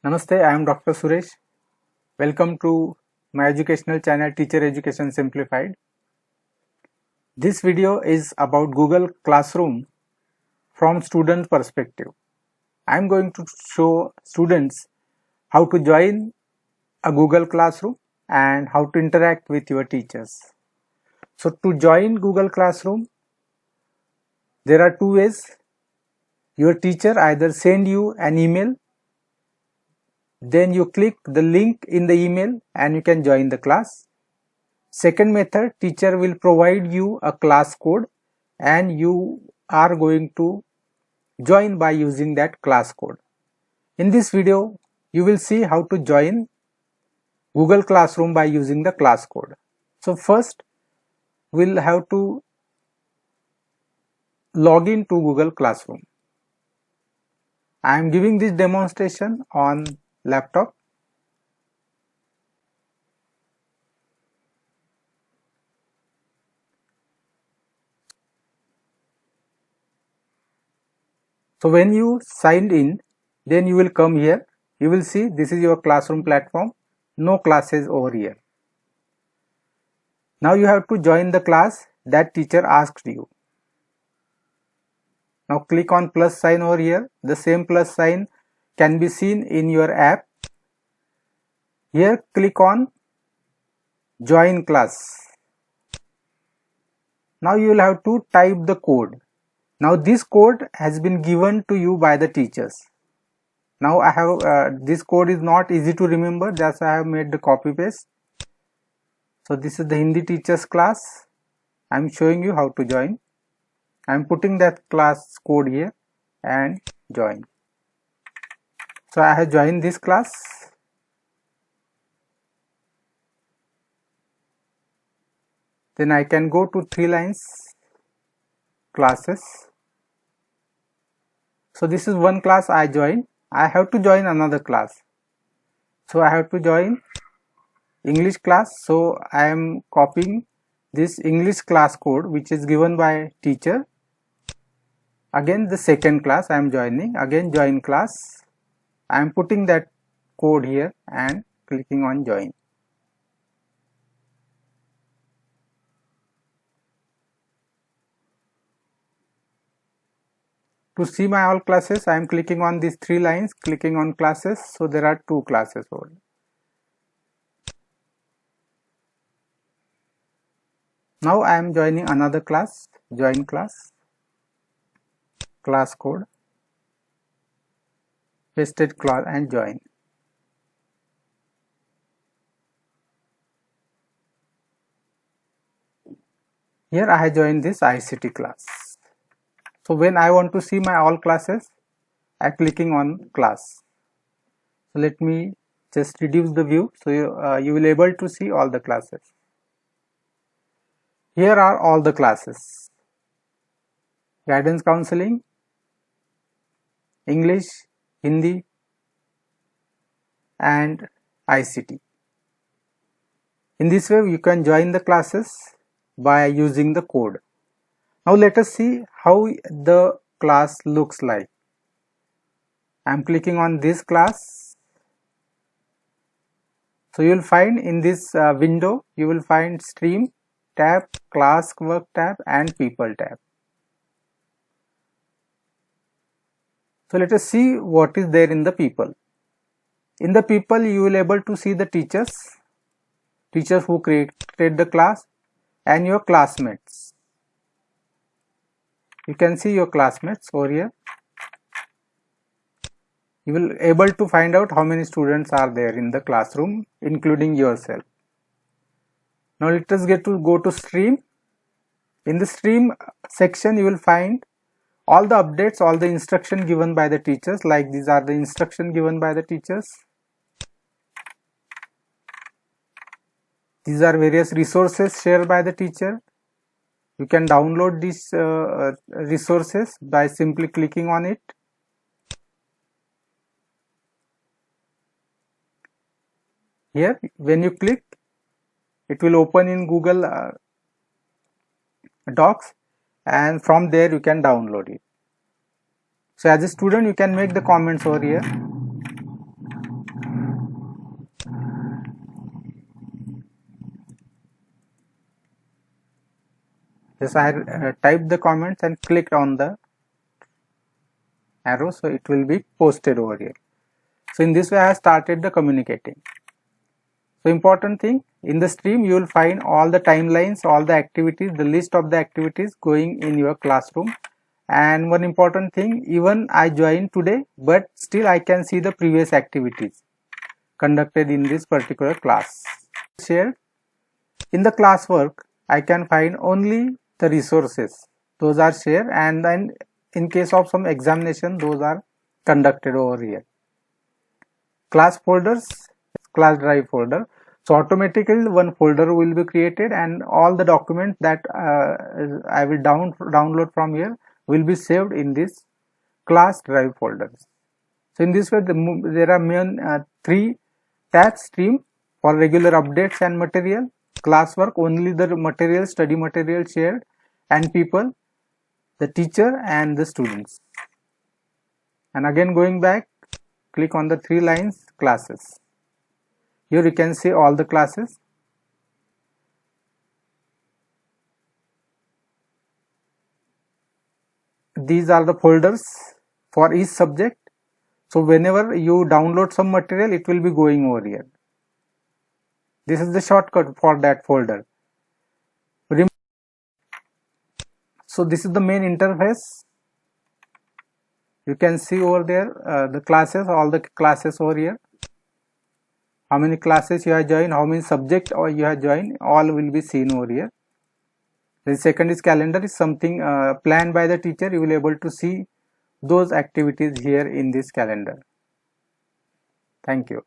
Namaste, I am Dr. Suresh. Welcome to my educational channel Teacher Education Simplified. This video is about Google Classroom from student perspective. I am going to show students how to join a Google Classroom and how to interact with your teachers. So to join Google Classroom, there are two ways. Your teacher either send you an email, then you click the link in the email and you can join the class. Second method, teacher will provide you a class code and you are going to join by using that class code. In this video, you will see how to join Google Classroom by using the class code. So first, we'll have to log in to Google Classroom. I am giving this demonstration on laptop. So when you signed in, then you will come here. You will see this is your classroom platform. No classes over here. Now you have to join the class that teacher asked you. Now click on plus sign over here. The same plus sign can be seen in your app. Here click on join class. Now you will have to type the code. Now this code has been given to you by the teachers. Now I have this code is not easy to remember, that's why I have made the copy paste. So this is the Hindi teachers class. I am showing you how to join. I am putting that class code here and join. So I have joined this class. Then I can go to 3 lines classes. So this is one class I joined. I have to join another class. So I have to join English class. So I am copying this English class code which is given by teacher. Again the second class I am joining. Again join class. I am putting that code here and clicking on join. To see my all classes, I am clicking on these 3 lines, clicking on classes. So there are 2 classes over. Now I am joining another class, join class, class code, pasted class and join. Here I have joined this ICT class. So when I want to see my all classes, I am clicking on class. So let me just reduce the view so you will able to see all the classes. Here are all the classes: guidance counseling, English, Hindi and ICT. In this way you can join the classes by using the code. Now let us see how the class looks like. I am clicking on this class. So you will find in this window, you will find stream tab, class work tab and people tab. So let us see what is there in the people. In the people you will able to see the teachers who created the class and your classmates. You can see your classmates over here. You will able to find out how many students are there in the classroom, including yourself. Now let us go to stream. In the stream section you will find all the updates, all the instruction given by the teachers. Like these are the instruction given by the teachers. These are various resources shared by the teacher. You can download these resources by simply clicking on it. Here when you click, it will open in Google Docs and from there you can download it. So as a student you can make the comments over here. Just I type the comments and click on the arrow, so it will be posted over here. So in this way I have started the communicating. So important thing, in the stream you will find all the timelines, all the activities, the list of the activities going in your classroom. And one important thing, even I joined today, but still I can see the previous activities conducted in this particular class. Shared in the classwork, I can find only the resources, those are shared, and then in case of some examination, those are conducted over here. Class folders, class drive folder. So automatically one folder will be created and all the documents that I will download from here will be saved in this class drive folders. So in this way there are main 3 tabs: stream for regular updates and material, classwork only the material, study material shared, and people, the teacher and the students. And again going back, click on the 3 lines, classes. Here you can see all the classes. These are the folders for each subject. So whenever you download some material, it will be going over here. This is the shortcut for that folder. So this is the main interface. You can see over there the classes, all the classes over here. How many classes you have joined, how many subjects you have joined, all will be seen over here. The second is calendar, is something planned by the teacher. You will be able to see those activities here in this calendar. Thank you.